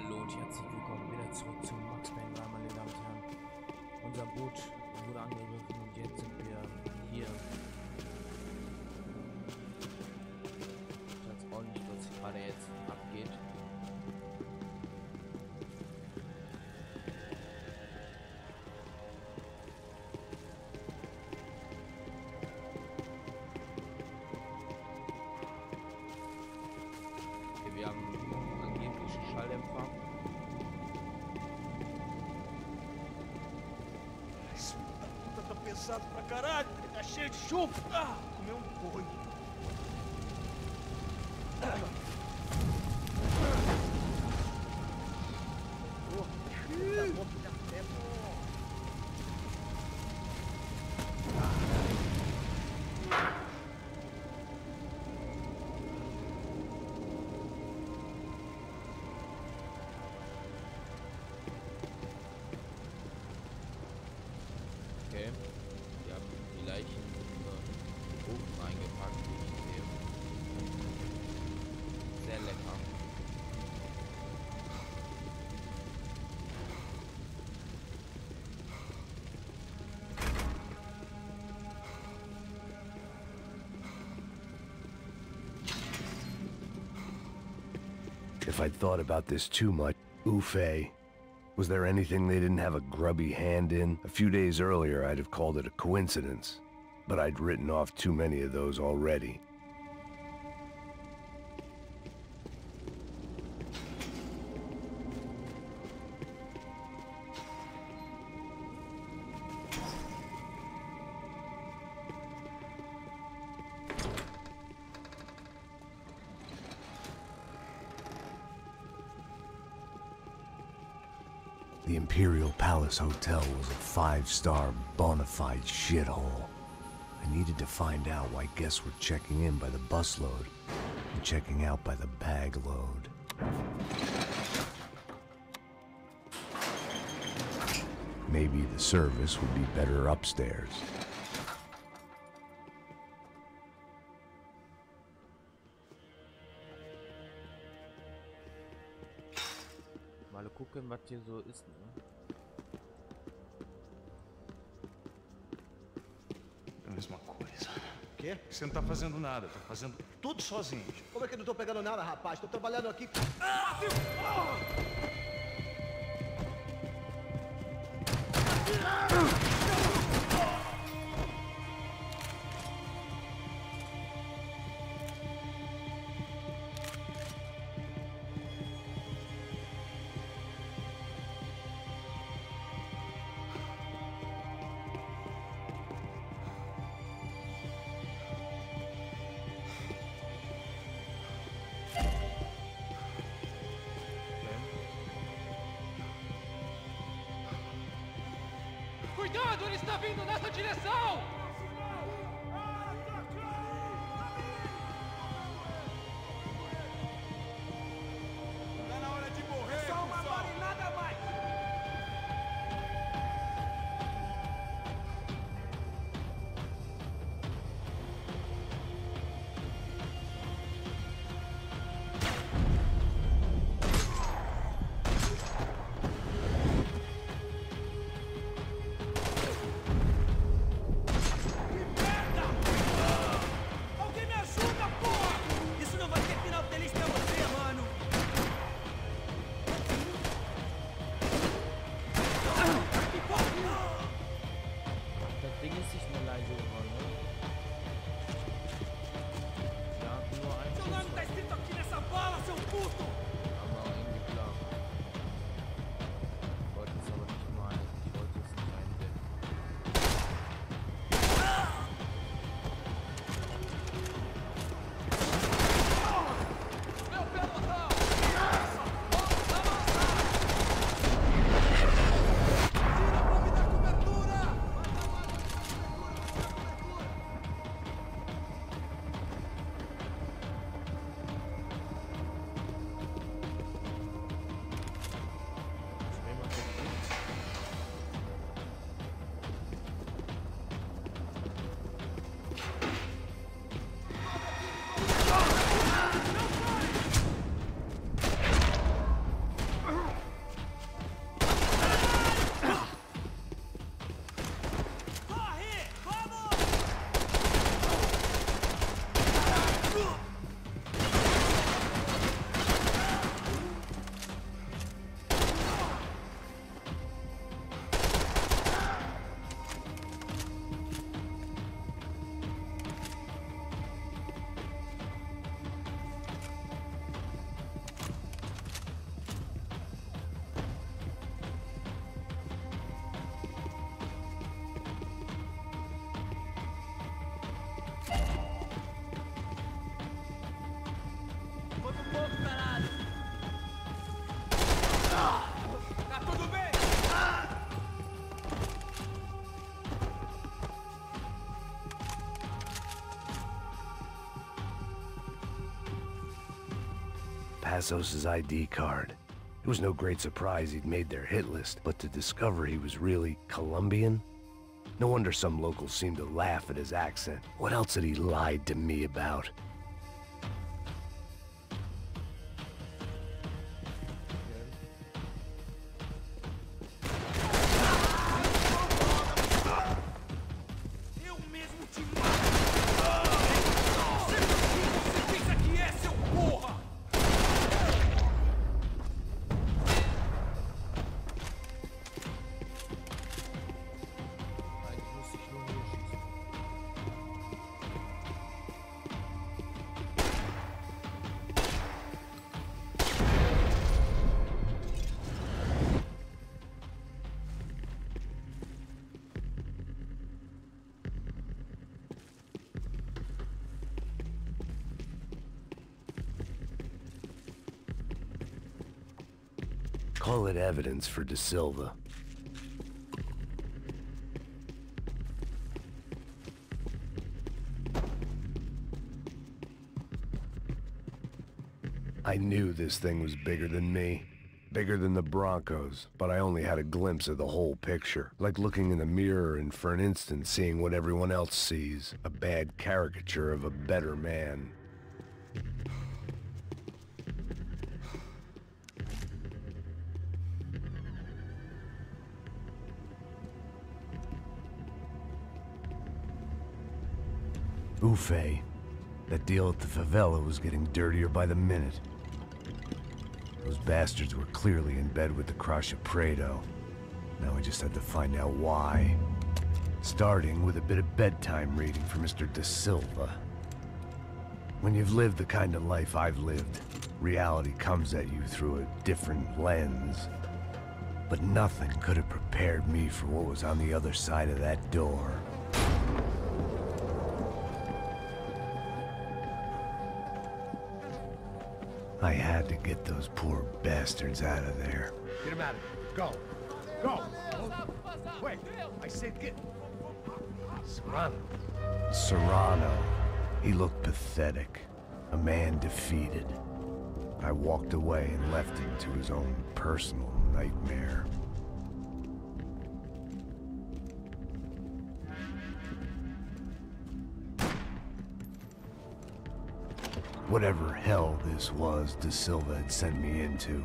Hallo und herzlich willkommen wieder zurück zu Max Payne, meine Damen und Herren. Unser Boot wurde angegriffen und jetzt sind wir hier. Ich weiß auch nicht, was gerade jetzt abgeht. Okay, wir haben angeblichen Schalldämpfer. Tá pesado pra caralho, ele tá cheio de chumbo. Comeu boi. Okay, wir haben die Leichen in den Ofen reingepackt, wie ich sehe. Sehr lecker. If I'd thought about this too much, hoffe. Was there anything they didn't have a grubby hand in? A few days earlier, I'd have called it a coincidence, but I'd written off too many of those already. The Imperial Palace Hotel was a five-star, bona fide shithole. I needed to find out why guests were checking in by the busload and checking out by the bag load. Maybe the service would be better upstairs. Mal gucken, was hier so ist, ne? É a mesma coisa. O quê? Você não tá fazendo nada, tá fazendo tudo sozinho. Como é que eu não tô pegando nada, rapaz? Tô trabalhando aqui. Cuidado, ele está vindo nessa direção! Tá na hora de morrer, Só uma bala e nada mais. Passos' ID card. It was no great surprise he'd made their hit list, but to discover he was really Colombian? No wonder some locals seemed to laugh at his accent. What else had he lied to me about? Call it evidence for De Silva. I knew this thing was bigger than me. Bigger than the Broncos, but I only had a glimpse of the whole picture. Like looking in the mirror and for an instant seeing what everyone else sees. A bad caricature of a better man. Hoffe. That deal at the favela was getting dirtier by the minute. Those bastards were clearly in bed with the Crusher Prado. Now I just had to find out why. Starting with a bit of bedtime reading for Mr. De Silva. When you've lived the kind of life I've lived, reality comes at you through a different lens. But nothing could have prepared me for what was on the other side of that door. I had to get those poor bastards out of there. Get him out of here. Go. Go. Wait. I said get... Serrano. Serrano. He looked pathetic. A man defeated. I walked away and left him to his own personal nightmare. Whatever hell this was De Silva had sent me into,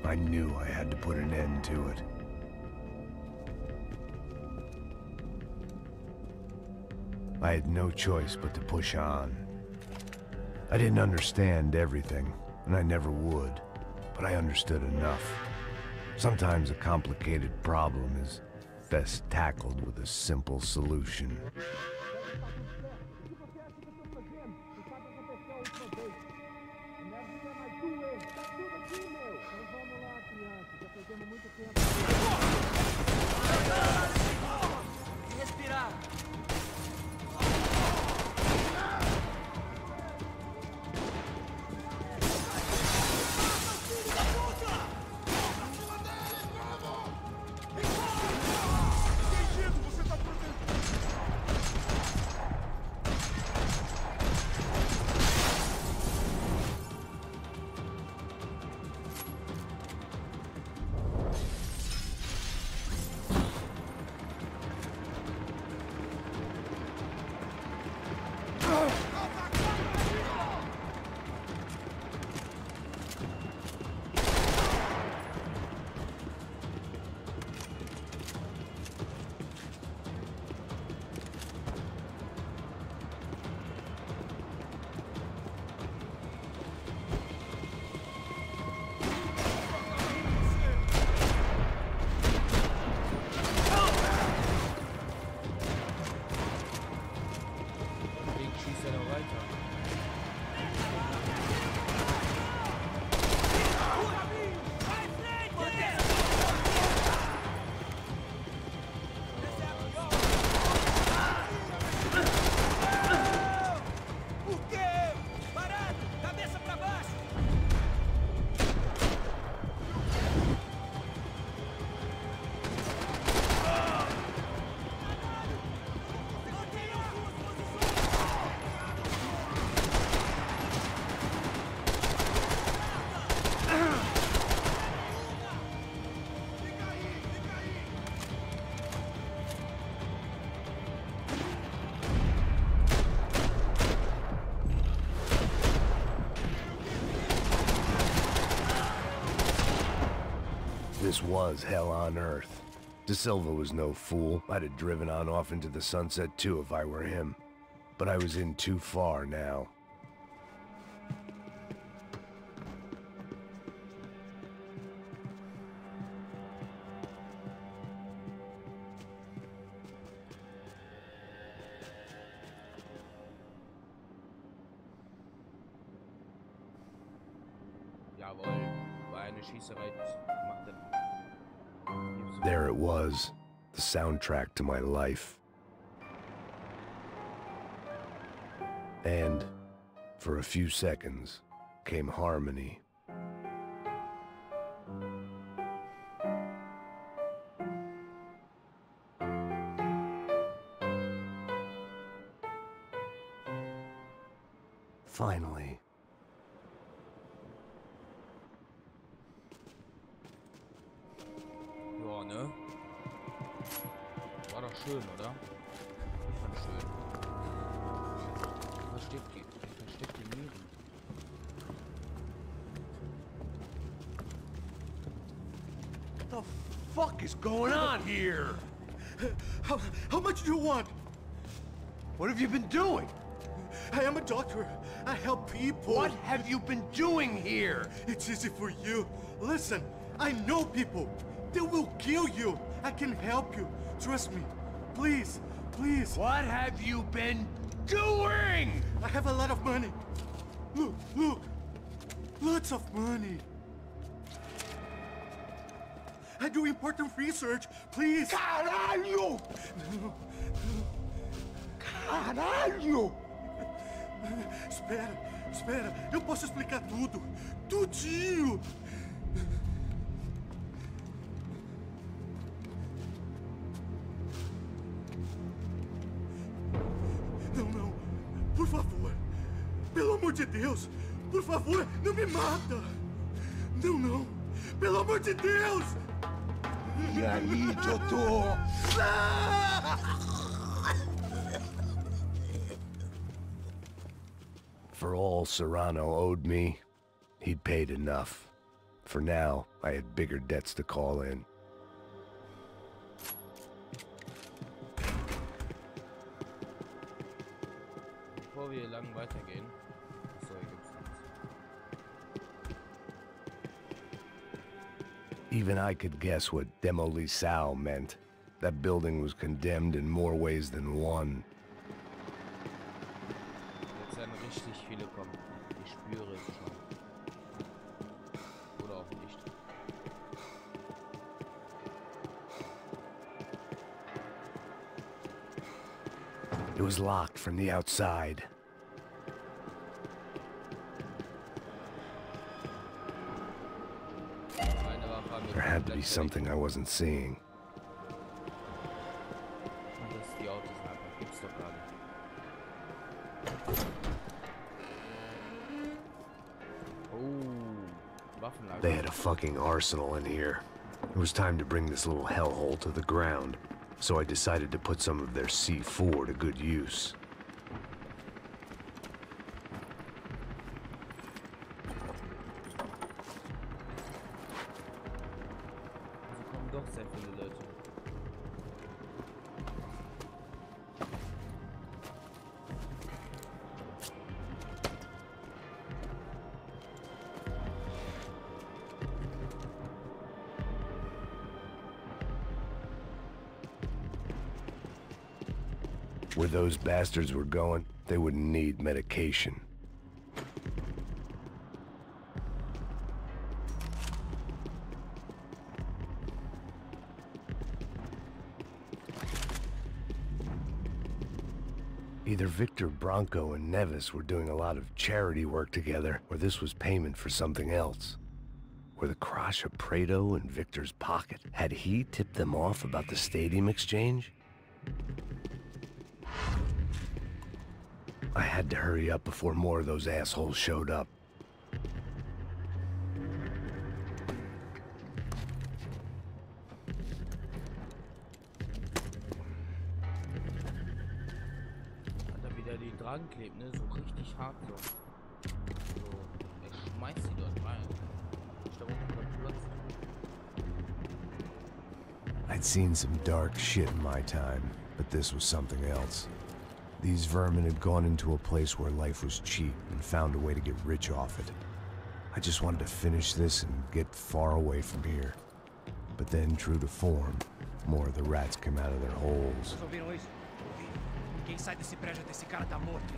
I knew I had to put an end to it. I had no choice but to push on. I didn't understand everything, and I never would, but I understood enough. Sometimes a complicated problem is best tackled with a simple solution. This was hell on earth. De Silva was no fool. I'd have driven on off into the sunset too if I were him. But I was in too far now. Jawohl, war eine Schießerei. Macht den. There it was, the soundtrack to my life. And, for a few seconds, came harmony. Finally. Ja, ne? War doch schön, oder? Ich fand schön. Versteckte Nieren. What the fuck is going on here? How much do you want? What have you been doing? I am a doctor. I help people. What have you been doing here? It's easy for you. Listen, I know people. They will kill you. I can help you. Trust me. Please, please. What have you been doing? I have a lot of money. Look, look. Lots of money. I do important research. Please. Caralho! No. Caralho! Espera, espera. Eu posso explicar tudo. Tudinho. Não, não. Por favor. Pelo amor de Deus. Por favor, não me mata. Não, não. Pelo amor de Deus. E aí, doutor? For all Serrano owed me, he'd paid enough. For now, I had bigger debts to call in. Bevor wir lang weitergehen. So, hier gibt's nichts. Even I could guess what Demolisão meant. That building was condemned in more ways than one. Jetzt werden richtig viele kommen. Ich spüre es schon. Oder auch nicht. It was locked from the outside. There had to be something I wasn't seeing. Und das die Autos einfach. Gibt's doch gar nicht. Oh, Waffenlager. They had a fucking arsenal in here. It was time to bring this little hellhole to the ground, so I decided to put some of their C4 to good use. Also kommen doch sehr viele Leute. Where those bastards were going, they wouldn't need medication. Either Victor Branco and Neves were doing a lot of charity work together, or this was payment for something else. Were the Crash of Prado in Victor's pocket? Had he tipped them off about the stadium exchange? I had to hurry up before more of those assholes showed up. Hat er wieder die dran klebt, ne? So richtig hart so. So, er schmeißt sie dort rein. Ich da unten mal kurz. I'd seen some dark shit in my time, but this was something else. These vermin had gone into a place where life was cheap and found a way to get rich off it. I just wanted to finish this and get far away from here. But then, true to form, more of the rats come out of their holes. Vocês ouviram isso? Ninguém sai desse prédio até esse cara tá morto.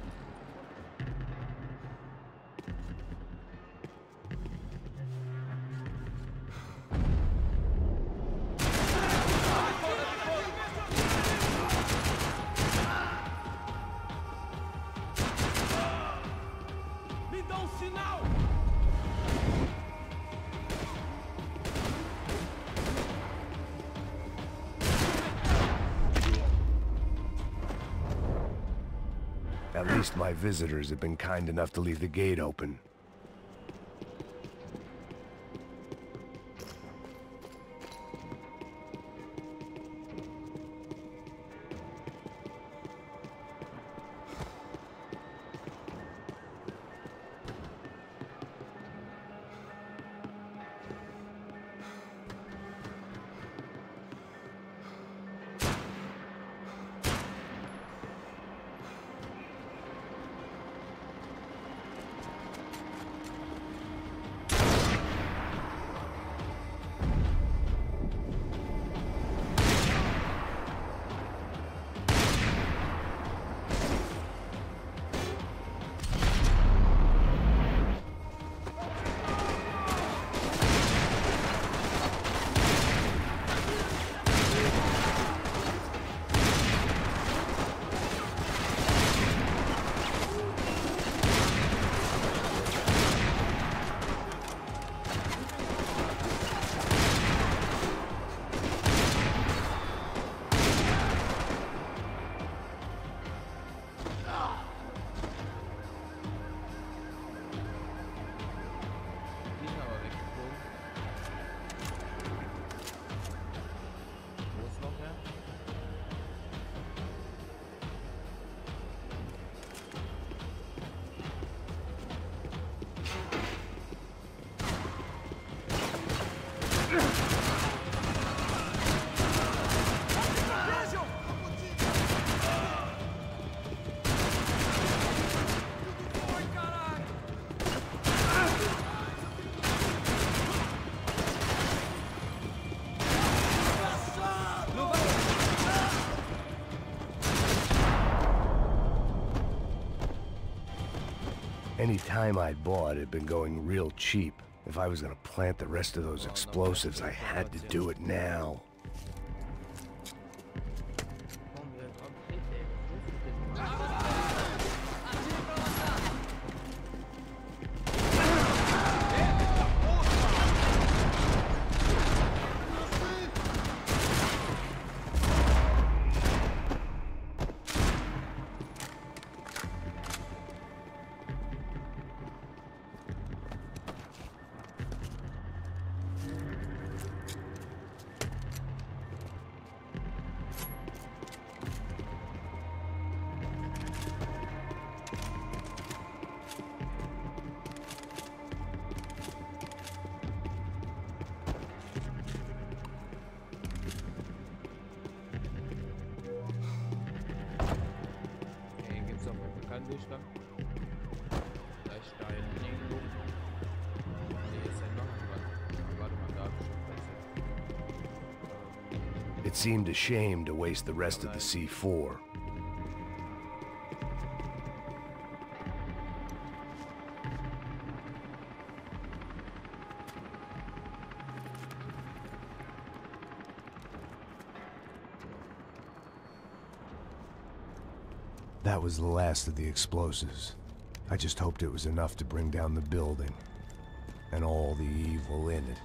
Me dá um sinal! At least my visitors have been kind enough to leave the gate open. Any time I'd bought had been going real cheap. If I was gonna plant the rest of those explosives, I had to do it now. Durchgang. Gleich da hinten. Nee, ist ja noch was. Warte mal, da bestimmt. It seemed a shame to waste the rest of the C4. That was the last of the explosives. I just hoped it was enough to bring down the building and all the evil in it.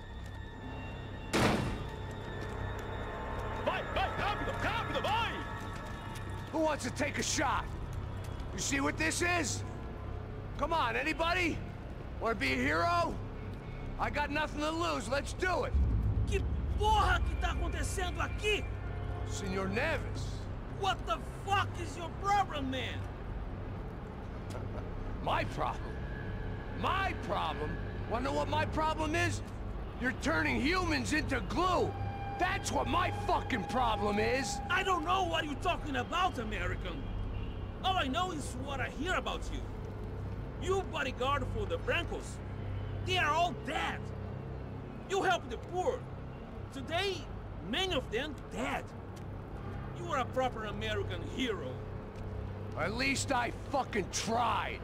Vai, vai, rápido, rápido, vai! Who wants to take a shot? You see what this is? Come on, anybody? Want to be a hero? I got nothing to lose, let's do it! Que porra que tá acontecendo aqui? Senor Neves. What the fuck is your problem, man? My problem? My problem? Wanna know what my problem is? You're turning humans into glue! That's what my fucking problem is! I don't know what you're talking about, American. All I know is what I hear about you. You bodyguard for the Brancos. They are all dead. You help the poor. Today, many of them dead. You are a proper American hero. At least I fucking tried.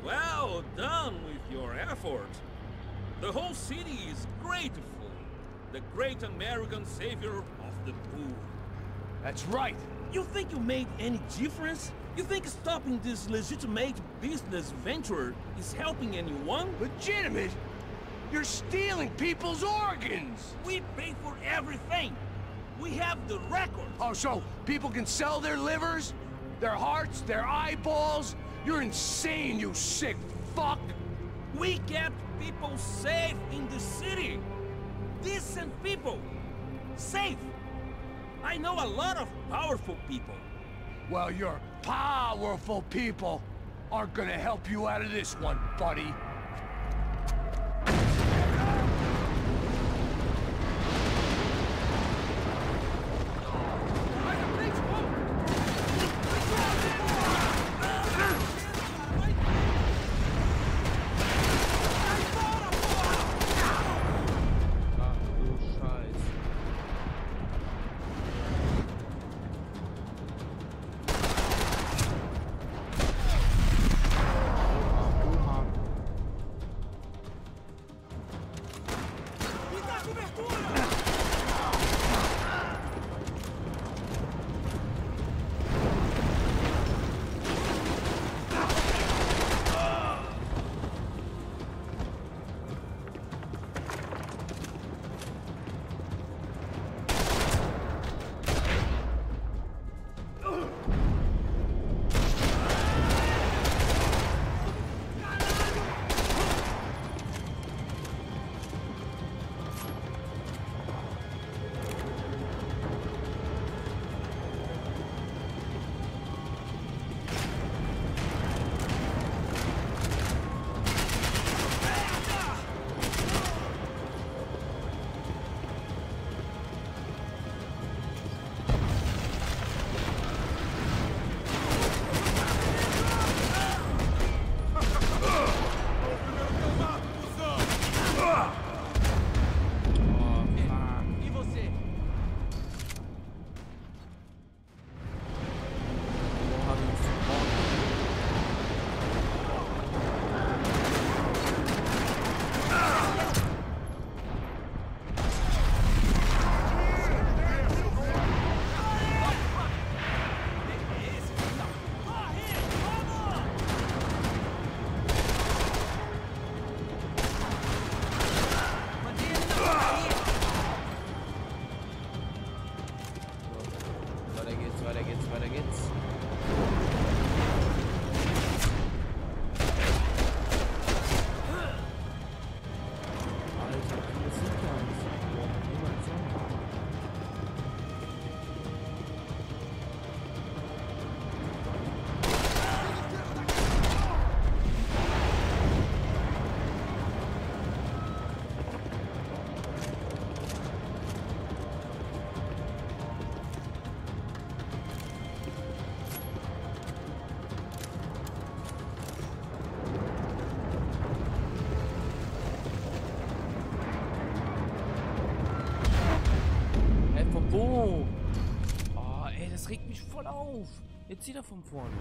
Well done with your effort. The whole city is grateful. The great American savior of the poor. That's right. You think you made any difference? You think stopping this legitimate business venture is helping anyone? Legitimate? You're stealing people's organs! We pay for everything. We have the records. Oh, so people can sell their livers? Their hearts? Their eyeballs? You're insane, you sick fuck! We kept people safe in the city. Decent people. Safe. I know a lot of powerful people. Well, your powerful people aren't gonna help you out of this one, buddy. Weiter geht's. Alter, viele sind da nicht. Boah, niemand sein. Wo? Oh, ey, das regt mich voll auf. Jetzt zieht er von vorne.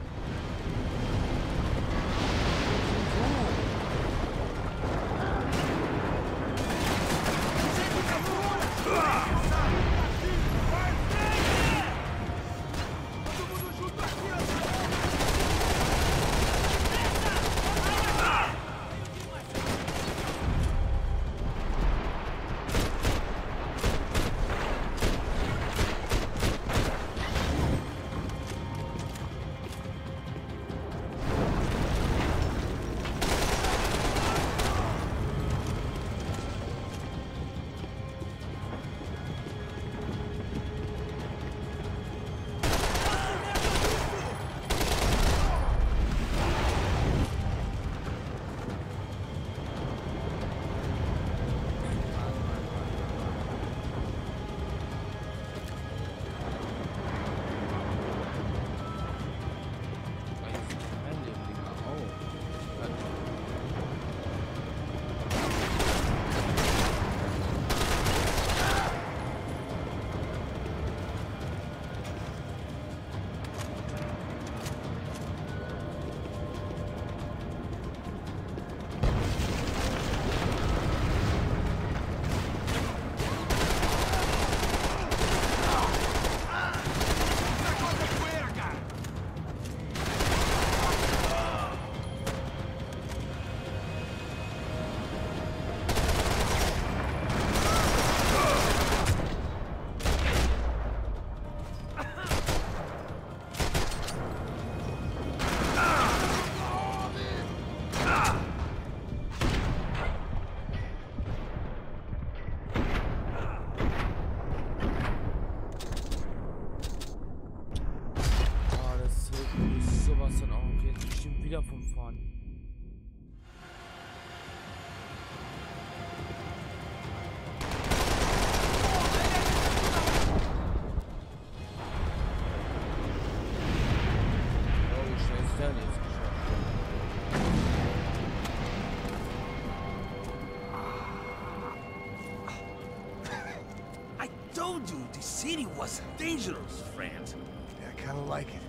This city was dangerous, friend. Yeah, I kinda like it.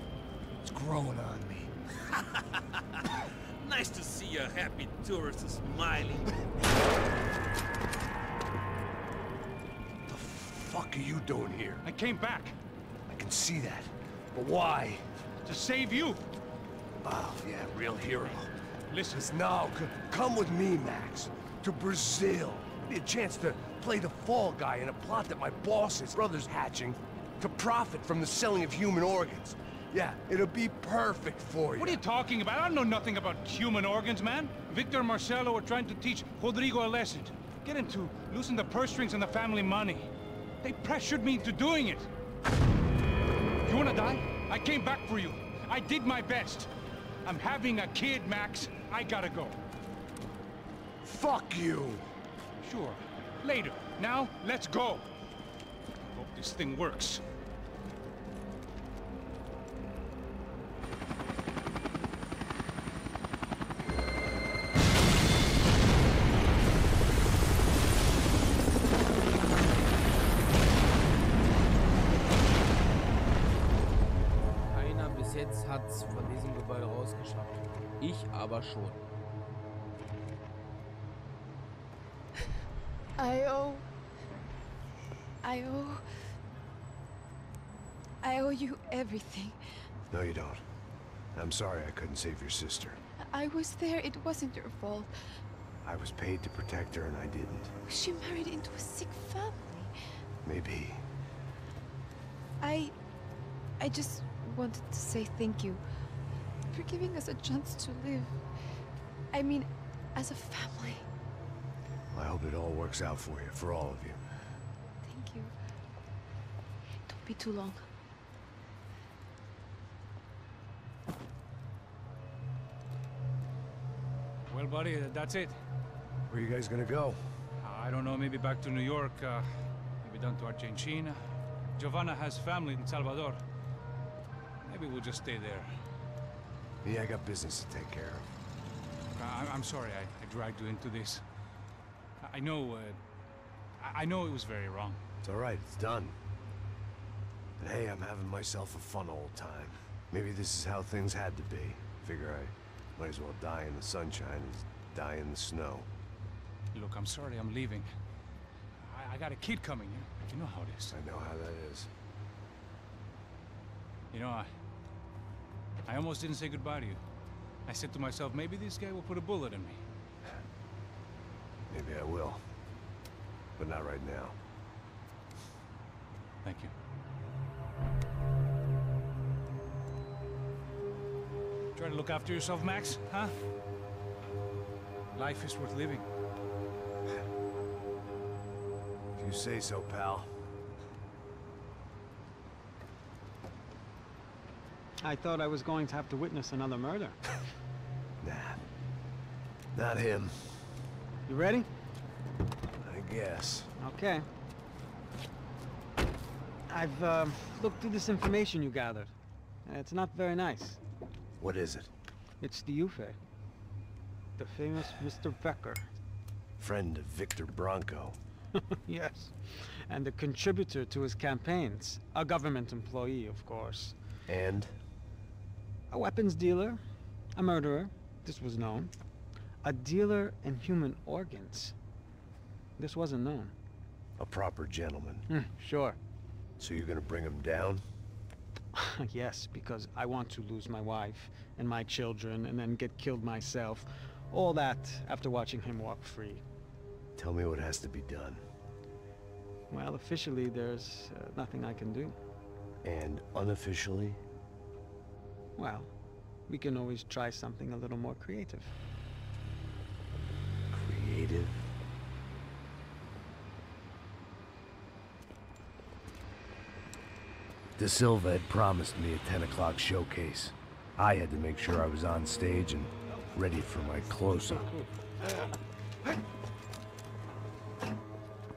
It's growing on me. Nice to see a happy tourist smiling. What the fuck are you doing here? I came back I can see that. But why? to save you. Oh, yeah, real hero. Listen, Now, come with me, Max. To Brazil. Be a chance to play the fall guy in a plot that my boss's brother's hatching to profit from the selling of human organs. Yeah, it'll be perfect for you. what are you talking about? I don't know nothing about human organs, man. Victor and Marcelo are trying to teach Rodrigo a lesson. Get him to loosen the purse strings and the family money. They pressured me into doing it. You wanna die? I came back for you. I did my best. I'm having a kid, Max. I gotta go. Fuck you! Sure. Later. Now, let's go. Hope this thing works. Keiner bis jetzt hat's von diesem Gebäude rausgeschafft. Ich aber schon. I owe you everything. No, you don't. I'm sorry I couldn't save your sister. I was there, it wasn't your fault. I was paid to protect her and I didn't. She married into a sick family. Maybe. I just wanted to say thank you for giving us a chance to live. I mean, as a family. I hope it all works out for you, for all of you. Thank you. Don't be too long. Well, buddy, that's it. Where are you guys gonna go? I don't know, maybe back to New York, maybe down to Argentina. Giovanna has family in Salvador. Maybe we'll just stay there. Yeah, I got business to take care of. I'm sorry I dragged you into this. I know it was very wrong. It's all right, it's done. But hey, I'm having myself a fun old time. Maybe this is how things had to be. Figure I might as well die in the sunshine as die in the snow. Look, I'm sorry I'm leaving. I got a kid coming, you know how it is. I know how that is. You know, I almost didn't say goodbye to you. I said to myself, maybe this guy will put a bullet in me. Maybe I will. But not right now. Thank you. Try to look after yourself, Max, huh? Life is worth living. If you say so, pal. I thought I was going to have to witness another murder. Nah. Not him. You ready? I guess. Okay. I've looked through this information you gathered. It's not very nice. What is it? It's the hoffe. The famous Mr. Becker. Friend of Victor Bronco. Yes. And a contributor to his campaigns. A government employee, of course. And? A weapons dealer. A murderer. This was known. A dealer in human organs. This wasn't known. A proper gentleman. Sure. So you're gonna bring him down? Yes, because I want to lose my wife and my children and then get killed myself. All that after watching him walk free. Tell me what has to be done. Well, officially, there's nothing I can do. And unofficially? Well, we can always try something a little more creative. Creative? De Silva had promised me a 10 o'clock showcase. I had to make sure I was on stage and ready for my close-up.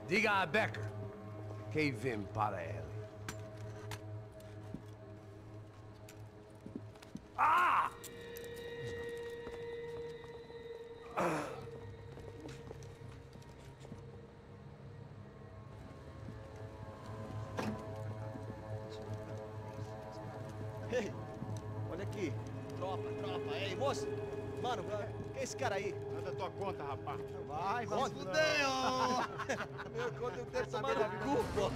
Diga a Becker. Que vim para ele. Ah! moço. Mano, quem é esse cara aí? Nada tua conta, rapaz. Vai, vai. Fudeu! Meu conta eu tenho que tomar no cu, pô.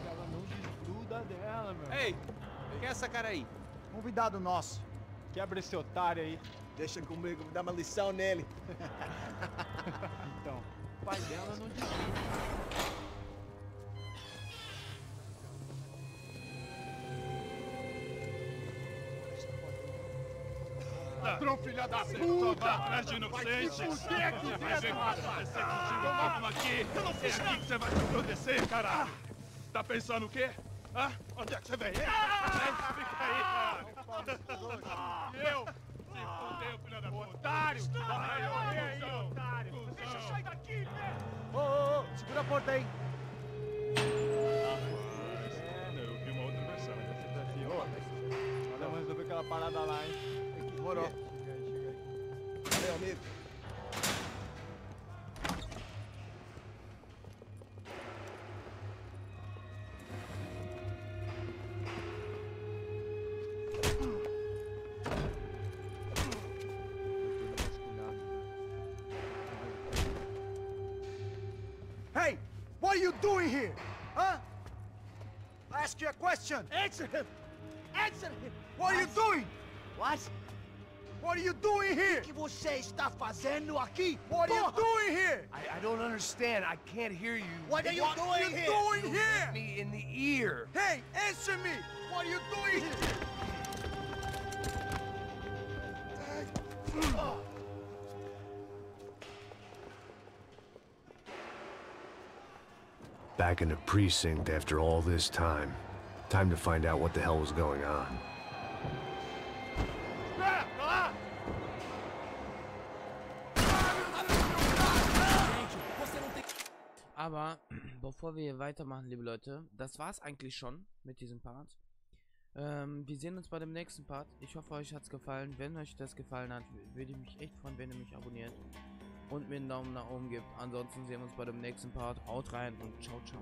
Ela não desgruda dela, meu. Ei, quem é essa cara aí? Convidado nosso. Quebra esse otário aí. Deixa comigo, vou dar uma lição nele. Então, o pai dela não desgruda. Ladrão, filha da puta! Vai atrás de inocentes! Vai ver o que vai acontecer contigo mesmo aqui! É aqui que você vai se acontecer, caralho! Tá pensando o quê? Hã? Onde é que você vem? Fica aí, caralho! E eu? Se fudeu, filha da puta! Otário! Vai morrer aí, otário! Deixa eu sair daqui, velho! Ô, segura a porta aí. Eu vi uma outra versão. Vamos resolver aquela parada lá, hein? Demorou. Valeu, amigo. Hey! What are you doing here? Huh? I asked you a question. Answer him! Answer him! What are you doing? What? What are you doing here? O que você está fazendo aqui? What are you doing here? I don't understand. I can't hear you. What are you doing here? Doing here? Me in the ear. Hey, answer me! What are you doing here? Back in the precinct after all this time. Time to find out what the hell was going on. Aber bevor wir weitermachen, liebe Leute, das war's eigentlich schon mit diesem Part. Wir sehen uns bei dem nächsten Part. Ich hoffe, euch hat's gefallen. Wenn euch das gefallen hat, würde ich mich echt freuen, wenn ihr mich abonniert und mir einen Daumen nach oben gibt. Ansonsten sehen wir uns bei dem nächsten Part. Haut rein und ciao, ciao.